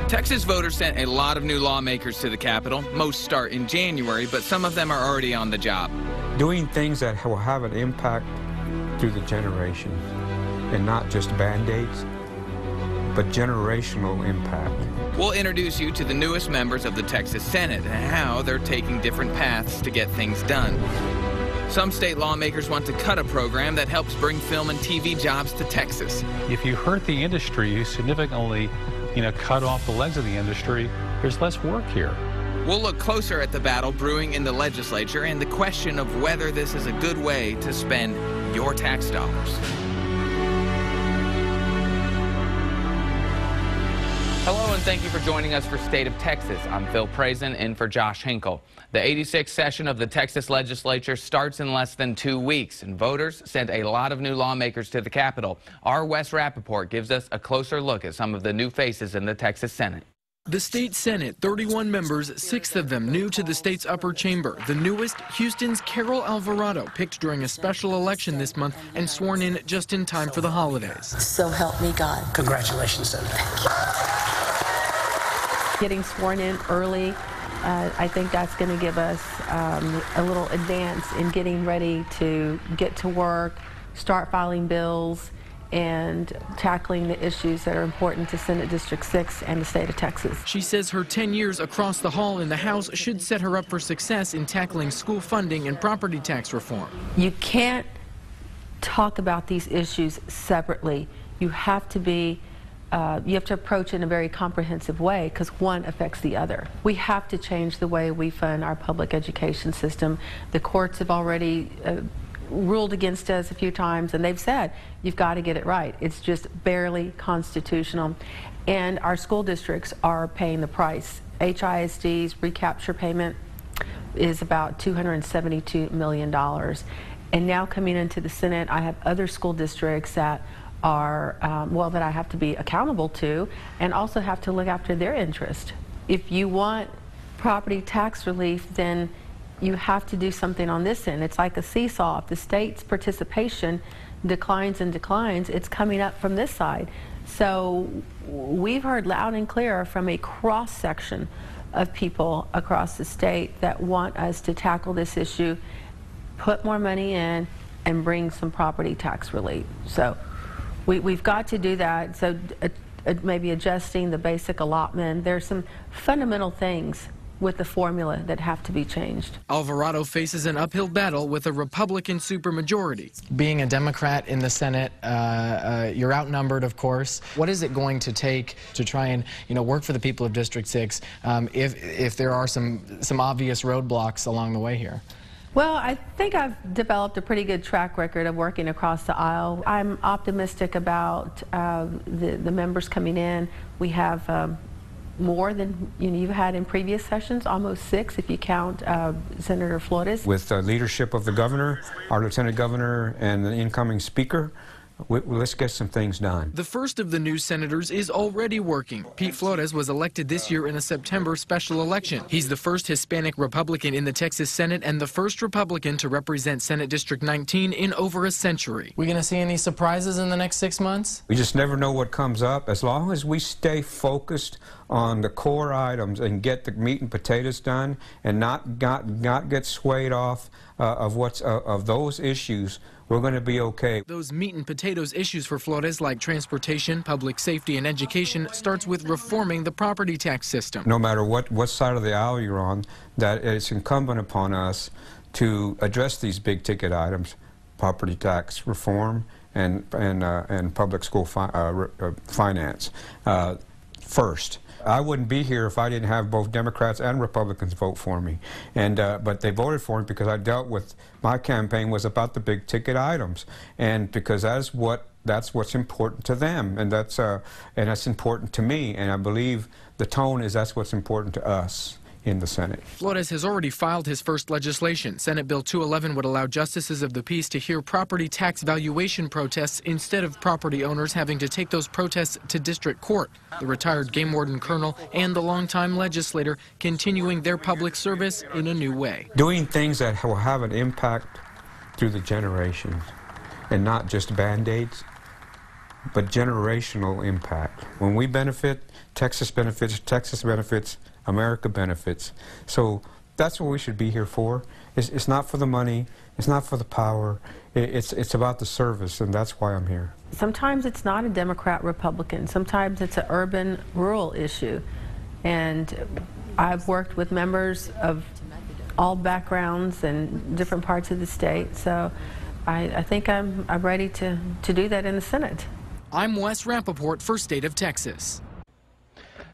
Texas voters sent a lot of new lawmakers to the Capitol. Most start in January, but some of them are already on the job. Doing things that will have an impact through the generations, and not just Band-Aids, but generational impact. We'll introduce you to the newest members of the Texas Senate and how they're taking different paths to get things done. Some state lawmakers want to cut a program that helps bring film and TV jobs to Texas. If you hurt the industry, you significantly cut off the legs of the industry, there's less work here. We'll look closer at the battle brewing in the legislature and the question of whether this is a good way to spend your tax dollars. Hello and thank you for joining us for State of Texas. I'm Phil Prazen in for Josh Hinkle. The 86th session of the Texas legislature starts in less than 2 weeks, and voters sent a lot of new lawmakers to the Capitol. Our Wes Rappaport gives us a closer look at some of the new faces in the Texas Senate. The state Senate, 31 members, 6 of them new to the state's upper chamber. The newest, Houston's Carol Alvarado, picked during a special election this month and sworn in just in time for the holidays. So help me God. Congratulations, Senator. Getting sworn in early, I think that's going to give us a little advance in getting ready to get to work, start filing bills, and tackling the issues that are important to Senate District 6 and the state of Texas. She says her 10 years across the hall in the House should set her up for success in tackling school funding and property tax reform. You can't talk about these issues separately. You have to approach it in a very comprehensive way because one affects the other. We have to change the way we fund our public education system. The courts have already ruled against us a few times, and they've said you've got to get it right. It's just barely constitutional, and our school districts are paying the price. HISD's recapture payment is about $272 million, and now coming into the Senate, I have other school districts that are that I have to be accountable to and also have to look after their interest. If you want property tax relief, then you have to do something on this end. It's like a seesaw. If the state's participation declines and declines, it's coming up from this side. So we've heard loud and clear from a cross-section of people across the state that want us to tackle this issue, put more money in, and bring some property tax relief. So we've got to do that. So maybe adjusting the basic allotment. There's some fundamental things with the formula that have to be changed. Alvarado faces an uphill battle with a Republican supermajority. Being a Democrat in the Senate, you're outnumbered, of course. What is it going to take to try and work for the people of District 6 if there are some obvious roadblocks along the way here? Well, I think I've developed a pretty good track record of working across the aisle. I'm optimistic about the members coming in. We have more than you've had in previous sessions, almost 6 if you count Senator Flores. With the leadership of the governor, our lieutenant governor, and the incoming speaker, let's get some things done. The first of the new senators is already working. Pete Flores was elected this year in a September special election. He's the first Hispanic Republican in the Texas Senate and the first Republican to represent Senate District 19 in over a century. We going to see any surprises in the next 6 months? We just never know what comes up. As long as we stay focused on the core items and get the meat and potatoes done and not get swayed off of those issues, we're going to be okay. Those meat and potatoes issues for Flores, like transportation, public safety, and education, starts with reforming the property tax system. No matter what side of the aisle you're on, that it's incumbent upon us to address these big ticket items, property tax reform and public school finance first. I wouldn't be here if I didn't have both Democrats and Republicans vote for me, but they voted for me because I dealt with my campaign was about the big ticket items, and because that's what's important to them, and that's important to me, and I believe the tone is that's what's important to us in the Senate. Flores has already filed his first legislation. Senate Bill 211 would allow justices of the peace to hear property tax valuation protests instead of property owners having to take those protests to district court. The retired game warden colonel and the longtime legislator continuing their public service in a new way. Doing things that will have an impact through the generations and not just Band-Aids, but generational impact. When we benefit, Texas benefits, America benefits. So that's what we should be here for. It's not for the money, it's not for the power, it's about the service, and that's why I'm here. Sometimes it's not a Democrat-Republican. Sometimes it's an urban-rural issue. And I've worked with members of all backgrounds and different parts of the state, so I think I'm ready to do that in the Senate. I'm Wes Rappaport for State of Texas.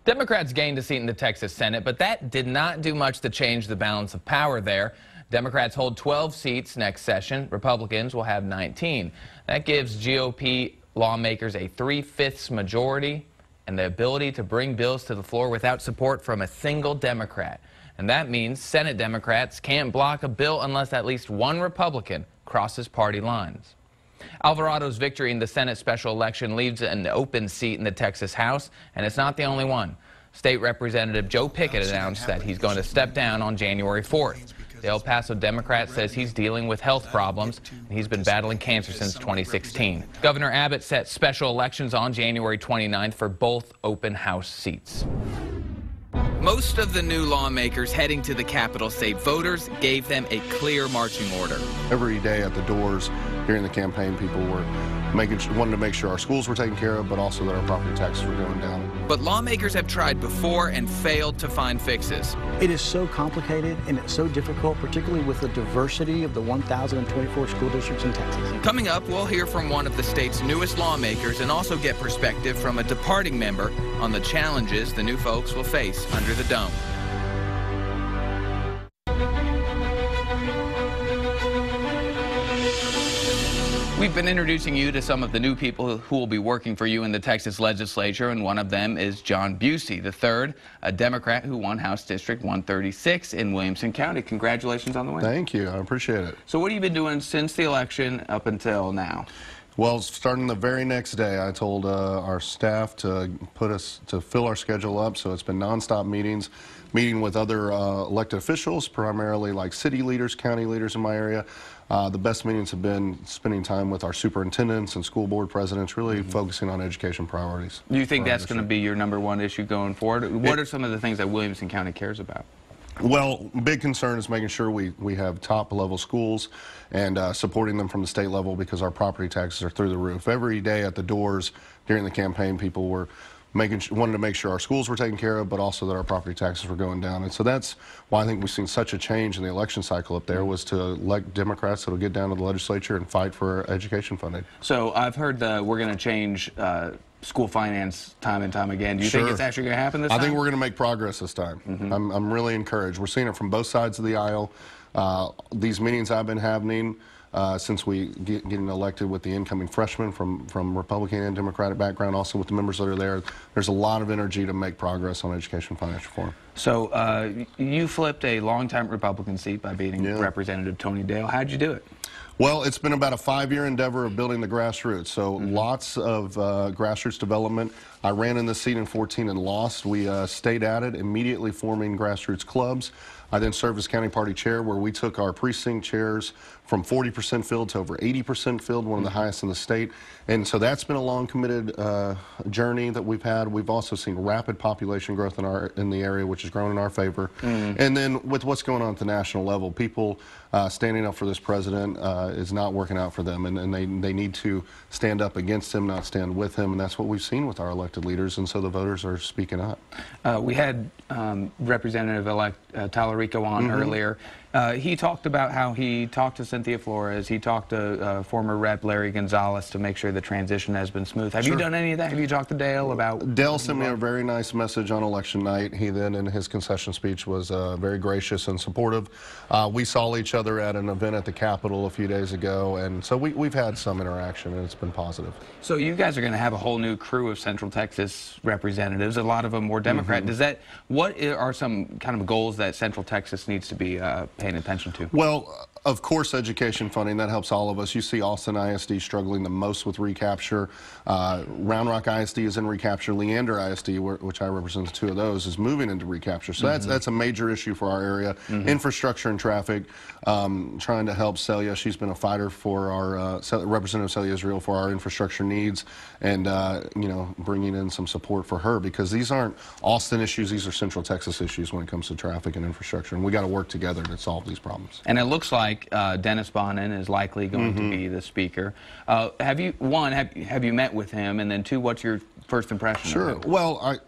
Democrats gained a seat in the Texas Senate, but that did not do much to change the balance of power there. Democrats hold 12 seats next session. Republicans will have 19. That gives GOP lawmakers a 3/5 majority and the ability to bring bills to the floor without support from a single Democrat. And that means Senate Democrats can't block a bill unless at least one Republican crosses party lines. Alvarado's victory in the Senate special election leaves an open seat in the Texas House, and it's not the only one. State Representative Joe Pickett announced that he's going to step down on January 4th. The El Paso Democrat says he's dealing with health problems, and he's been battling cancer since 2016. Governor Abbott set special elections on January 29th for both open House seats. Most of the new lawmakers heading to the Capitol say voters gave them a clear marching order. Every day at the doors during the campaign, people were wanting to make sure our schools were taken care of, but also that our property taxes were going down. But lawmakers have tried before and failed to find fixes. It is so complicated and it's so difficult, particularly with the diversity of the 1,024 school districts in Texas. Coming up, we'll hear from one of the state's newest lawmakers and also get perspective from a departing member on the challenges the new folks will face under the dome. We've been introducing you to some of the new people who will be working for you in the Texas legislature, and one of them is John Busey III, a Democrat who won House District 136 in Williamson County. Congratulations on the win. Thank you. I appreciate it. So what have you been doing since the election up until now? Well, starting the very next day, I told our staff to fill our schedule up, so it's been nonstop meetings, meeting with other elected officials, primarily like city leaders, county leaders in my area. The best meetings have been spending time with our superintendents and school board presidents, really focusing on education priorities. Do you think that's going to be your #1 issue going forward? What are some of the things that Williamson County cares about? Well, big concern is making sure we have top-level schools and supporting them from the state level, because our property taxes are through the roof. Every day at the doors during the campaign, people were wanted to make sure our schools were taken care of, but also that our property taxes were going down. And so that's why I think we've seen such a change in the election cycle up there, was to elect Democrats that will get down to the legislature and fight for education funding. So I've heard that we're going to change school finance time and time again. Do you think it's actually going to happen this time? I think we're going to make progress this time. I'm really encouraged. We're seeing it from both sides of the aisle. These meetings I've been having since we getting elected with the incoming freshmen from Republican and Democratic background, also with the members that are there, there's a lot of energy to make progress on education finance reform. So you flipped a longtime Republican seat by beating Representative Tony Dale. How'd you do it? Well, it's been about a 5-year endeavor of building the grassroots. So lots of grassroots development. I ran in this seat in 14 and lost. We stayed at it, immediately forming grassroots clubs. I then served as county party chair, where we took our precinct chairs from 40% filled to over 80% filled, one of the highest in the state. And so that's been a long, committed journey that we've had. We've also seen rapid population growth in the area, which has grown in our favor. And then with what's going on at the national level, people standing up for this president is not working out for them, and they need to stand up against him, not stand with him, and that's what we've seen with our elected leaders, and so the voters are speaking up. We had Representative-elect Talarico on earlier. He talked about how he talked to Cynthia Flores, he talked to former Rep Larry Gonzalez to make sure the transition has been smooth. Have you done any of that? Have you talked to Dale about? Dale sent me a very nice message on election night. He then, in his concession speech, was very gracious and supportive. We saw each other at an event at the Capitol a few days ago, and so we've had some interaction, and it's been positive. So you guys are going to have a whole new crew of Central Texas representatives, a lot of them more Democrat. What are some kind of goals that Central Texas needs to be paying attention to? Well, of course, education funding, that helps all of us. You see Austin ISD struggling the most with recapture. Round Rock ISD is in recapture. Leander ISD, which I represent two of those, is moving into recapture. So that's a major issue for our area. Infrastructure and traffic, trying to help Celia. She's been a fighter for our, Representative Celia Israel, for our infrastructure needs, and you know, bringing in some support for her, because these aren't Austin issues, these are Central Texas issues when it comes to traffic and infrastructure, and we got to work together to solve these problems. And it looks like Dennis Bonin is likely going to be the speaker. Have you met with him, and then two, what's your first impression? Sure. of him? Well,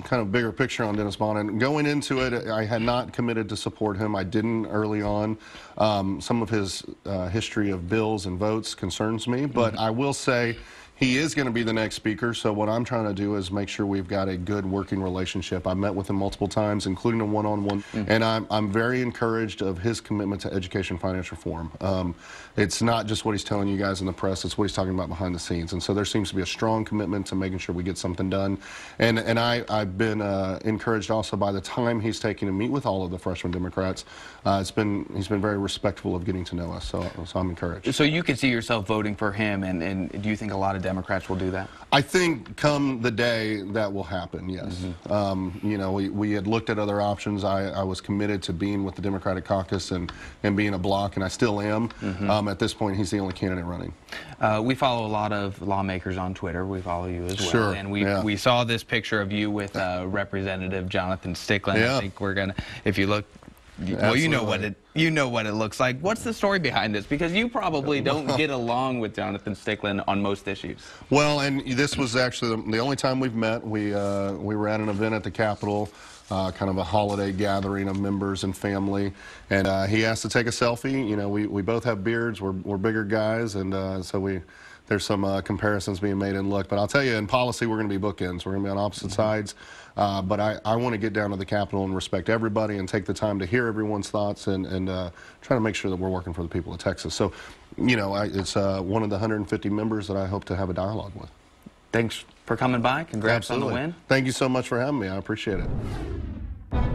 kind of bigger picture on Dennis Bonin. Going into it, I had not committed to support him. I didn't early on. Some of his history of bills and votes concerns me, but I will say he is going to be the next speaker, so what I'm trying to do is make sure we've got a good working relationship. I met with him multiple times, including a one-on-one, and I'm very encouraged of his commitment to education finance reform. It's not just what he's telling you guys in the press, it's what he's talking about behind the scenes, and so there seems to be a strong commitment to making sure we get something done. And I've been encouraged also by the time he's taking to meet with all of the freshman Democrats. He's been very respectful of getting to know us, so I'm encouraged. So you could see yourself voting for him, and do you think a lot of Democrats will do that? I think come the day that will happen, yes. You know, we had looked at other options. I was committed to being with the Democratic caucus and being a bloc, and I still am. At this point, he's the only candidate running. We follow a lot of lawmakers on Twitter. We follow you as well. Sure, And we saw this picture of you with Representative Jonathan Stickland. Yeah. I think we're going to, if you look, well, you know what it looks like. What's the story behind this? Because you probably don't get along with Jonathan Stickland on most issues. Well, and this was actually the only time we've met. We were at an event at the Capitol, kind of a holiday gathering of members and family, and he asked to take a selfie. You know, we both have beards. We're bigger guys, and so there's some comparisons being made in look. But I'll tell you, in policy, we're going to be bookends. We're going to be on opposite sides. But I want to get down to the Capitol and respect everybody and take the time to hear everyone's thoughts and try to make sure that we're working for the people of Texas. So, you know, it's one of the 150 members that I hope to have a dialogue with. Thanks for coming by. Congrats on the win. Thank you so much for having me. I appreciate it.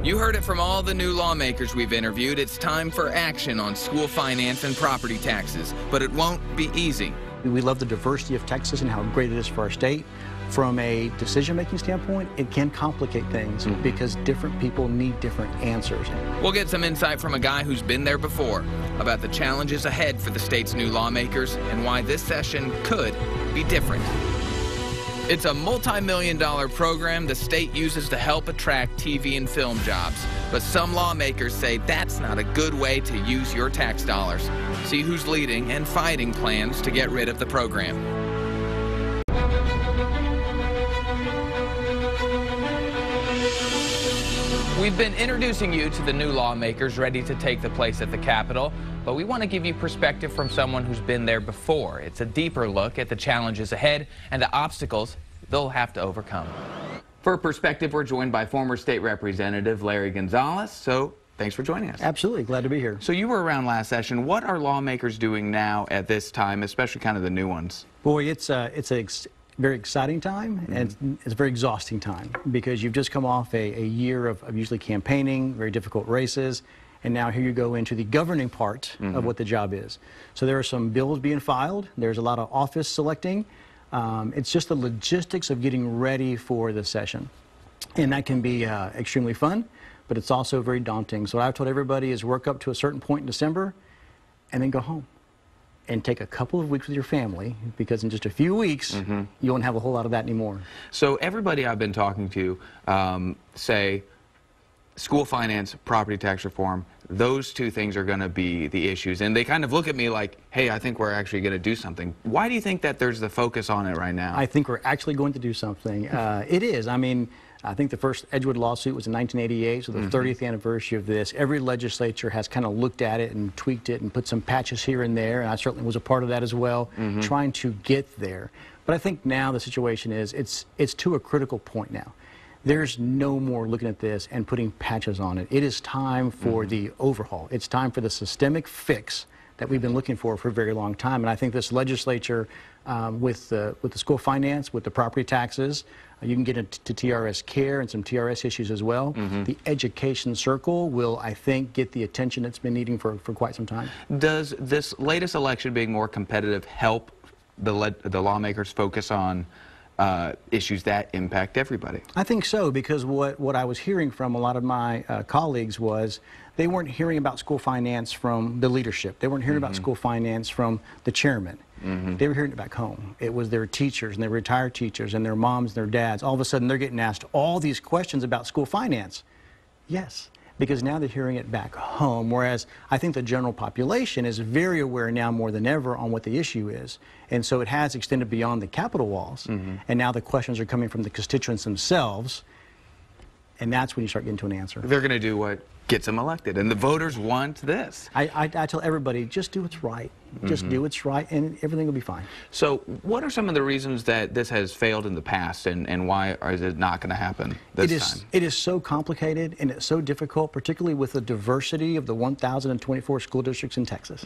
You heard it from all the new lawmakers we've interviewed. It's time for action on school finance and property taxes, but it won't be easy. We love the diversity of Texas and how great it is for our state. From a decision-making standpoint, it can complicate things because different people need different answers. We'll get some insight from a guy who's been there before about the challenges ahead for the state's new lawmakers and why this session could be different. It's a multi-million-dollar program the state uses to help attract TV and film jobs. But some lawmakers say that's not a good way to use your tax dollars. See who's leading and fighting plans to get rid of the program. We've been introducing you to the new lawmakers ready to take the place at the Capitol, but we want to give you perspective from someone who's been there before. It's a deeper look at the challenges ahead and the obstacles they'll have to overcome. For perspective, we're joined by former state representative Larry Gonzalez. So thanks for joining us. Absolutely, glad to be here. So you were around last session. What are lawmakers doing now at this time, especially kind of the new ones? Boy, it's a very exciting time, and it's a very exhausting time because you've just come off a year of usually campaigning, very difficult races, and now here you go into the governing part of what the job is. So there are some bills being filed. There's a lot of office selecting. It's just the logistics of getting ready for the session, and that can be extremely fun, but it's also very daunting. So what I've told everybody is work up to a certain point in December and then go home and take a couple of weeks with your family, because in just a few weeks, you won't have a whole lot of that anymore. So everybody I've been talking to say school finance, property tax reform, those two things are going to be the issues. And they kind of look at me like, hey, I think we're actually going to do something. Why do you think that there's the focus on it right now? I think we're actually going to do something. It is. I mean, I think the first Edgewood lawsuit was in 1988, so the 30th anniversary of this. Every legislature has kind of looked at it and tweaked it and put some patches here and there, and I certainly was a part of that as well, trying to get there. But I think now the situation is it's to a critical point now. There's no more looking at this and putting patches on it. It is time for the overhaul. It's time for the systemic fix that we've been looking for a very long time. And I think this legislature, with the school finance, with the property taxes, you can get into TRS care and some TRS issues as well. The education circle will, I think, get the attention it's been needing for quite some time. Does this latest election being more competitive help the lawmakers focus on issues that impact everybody? I think so, because what I was hearing from a lot of my colleagues was they weren't hearing about school finance from the leadership. They weren't hearing about school finance from the chairman. They were hearing it back home. It was their teachers and their retired teachers and their moms and their dads. All of a sudden, they're getting asked all these questions about school finance. Yes, because now they're hearing it back home, whereas I think the general population is very aware now more than ever on what the issue is. And so it has extended beyond the Capitol walls, and now the questions are coming from the constituents themselves, and that's when you start getting to an answer. They're going to do what gets them elected, and the voters want this. I tell everybody, just do what's right. Just do what's right, and everything will be fine. So what are some of the reasons that this has failed in the past, and why is it not going to happen this time? It is so complicated, and it's so difficult, particularly with the diversity of the 1,024 school districts in Texas.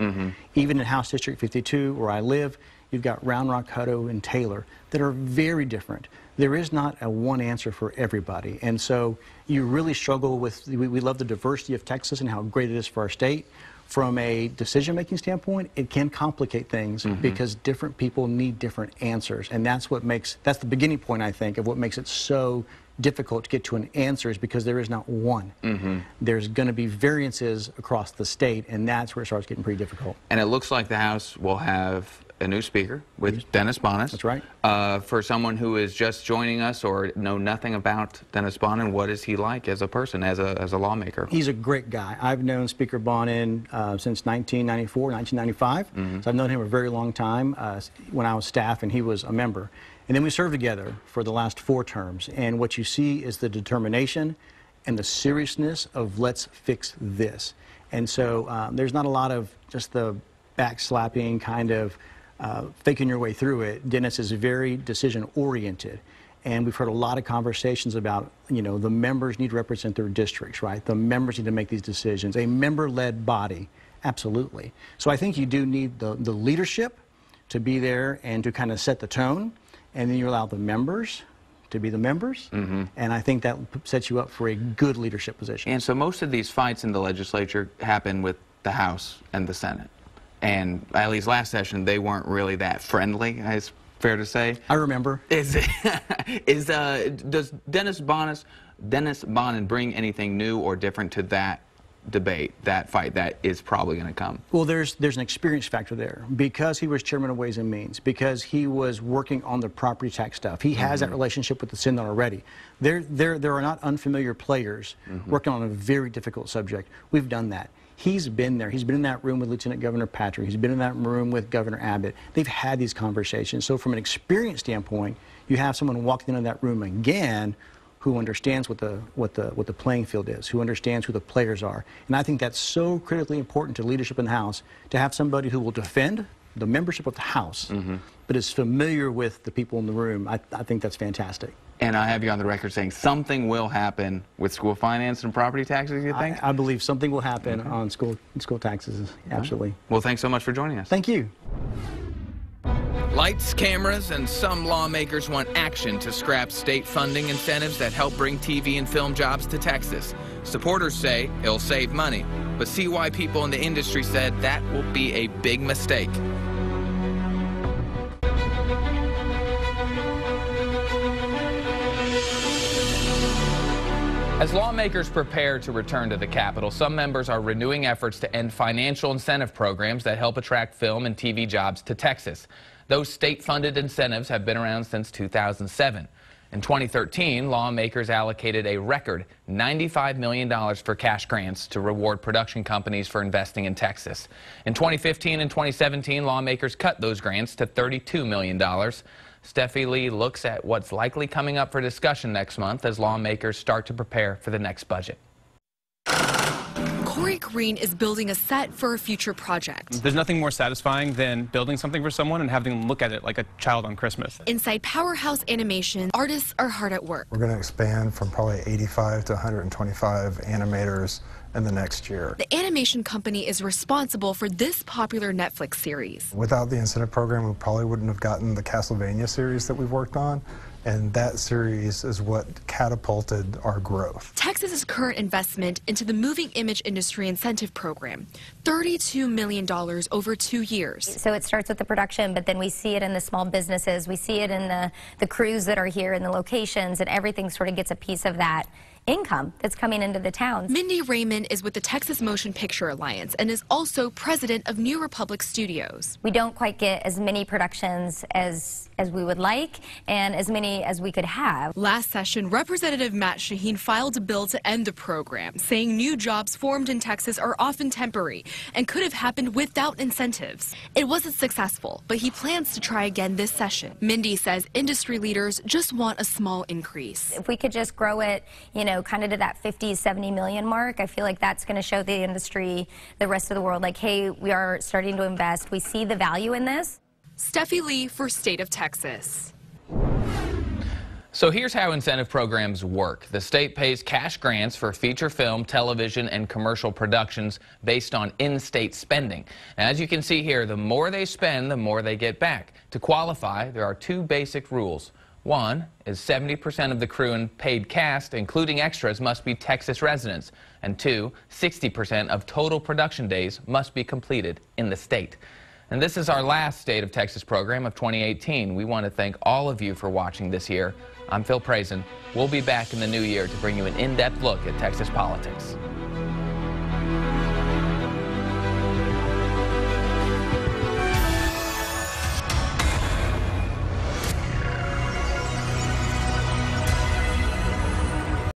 Even in House District 52, where I live, you've got Round Rock, Hutto, and Taylor that are very different. There is not a one answer for everybody, and so you really struggle with, we love the diversity of Texas and how great it is for our state. From a decision-making standpoint, it can complicate things because different people need different answers, and that's the beginning point, I think, of what makes it so difficult to get to an answer, is because there is not one. There's going to be variances across the state, and that's where it starts getting pretty difficult. And it looks like the House will have a new speaker with Dennis Bonas. That's right. For someone who is just joining us or know nothing about Dennis Bonin, what is he like as a person, as a lawmaker? He's a great guy. I've known Speaker Bonin since 1994, 1995. So I've known him a very long time when I was staff and he was a member. And then we served together for the last 4 terms. And what you see is the determination and the seriousness of let's fix this. And so there's not a lot of just the backslapping kind of faking your way through it. Dennis is very decision-oriented, and we've heard a lot of conversations about, the members need to represent their districts, right? The members need to make these decisions. A member-led body, absolutely. So I think you do need the leadership to be there and to kind of set the tone, and then you allow the members to be the members, and I think that sets you up for a good leadership position. And so most of these fights in the legislature happen with the House and the Senate. And at least last session, they weren't really that friendly, it's fair to say. I remember. Does Dennis Bonin bring anything new or different to that debate, that fight that is probably going to come? Well, there's an experience factor there, because he was chairman of Ways and Means, because he was working on the property tax stuff. He has that relationship with the Senate already. There are not unfamiliar players working on a very difficult subject. We've done that. He's been there. He's been in that room with Lieutenant Governor Patrick. He's been in that room with Governor Abbott. They've had these conversations. So from an experience standpoint, you have someone walking into that room again who understands what the playing field is, who understands who the players are. And I think that's so critically important to leadership in the House, to have somebody who will defend the membership of the House, but is familiar with the people in the room. I think that's fantastic. And I have you on the record saying something will happen with school finance and property taxes, you think? I believe something will happen on school taxes, absolutely. Well, thanks so much for joining us. Thank you. Lights, cameras, and some lawmakers want action to scrap state funding incentives that help bring TV and film jobs to Texas. Supporters say it'll save money, but see why people in the industry said that will be a big mistake. As lawmakers prepare to return to the Capitol, some members are renewing efforts to end financial incentive programs that help attract film and TV jobs to Texas. Those state-funded incentives have been around since 2007. In 2013, lawmakers allocated a record $95 million for cash grants to reward production companies for investing in Texas. In 2015 and 2017, lawmakers cut those grants to $32 million. Steffi Lee looks at what's likely coming up for discussion next month as lawmakers start to prepare for the next budget. Corey Green is building a set for a future project. There's nothing more satisfying than building something for someone and having them look at it like a child on Christmas. Inside Powerhouse Animation, artists are hard at work. We're going to expand from probably 85 to 125 animators in the next year. The animation company is responsible for this popular Netflix series. Without the incentive program, we probably wouldn't have gotten the Castlevania series that we've worked on, and that series is what catapulted our growth. Texas's current investment into the moving image industry incentive program, $32 million over 2 years. So it starts with the production, but then we see it in the small businesses, we see it in the crews that are here, in the locations, and everything sort of gets a piece of that income that's coming into the towns. Mindy Raymond is with the Texas Motion Picture Alliance and is also president of New Republic Studios. We don't quite get as many productions as we would like and as many as we could have. Last session, Representative Matt Shaheen filed a bill to end the program, saying new jobs formed in Texas are often temporary and could have happened without incentives. It wasn't successful, but he plans to try again this session. Mindy says industry leaders just want a small increase. If we could just grow it, kind of to that 50, 70 million mark, I feel like that's going to show the industry, the rest of the world, like, hey, we are starting to invest. We see the value in this. Steffi Lee for State of Texas. So here's how incentive programs work. The state pays cash grants for feature film, television, and commercial productions based on in-state spending. And as you can see here, the more they spend, the more they get back. To qualify, there are two basic rules. One is 70% of the crew and paid cast, including extras, must be Texas residents. And two, 60% of total production days must be completed in the state. And this is our last State of Texas program of 2018. We want to thank all of you for watching this year. I'm Phil Prazin. We'll be back in the new year to bring you an in-depth look at Texas politics.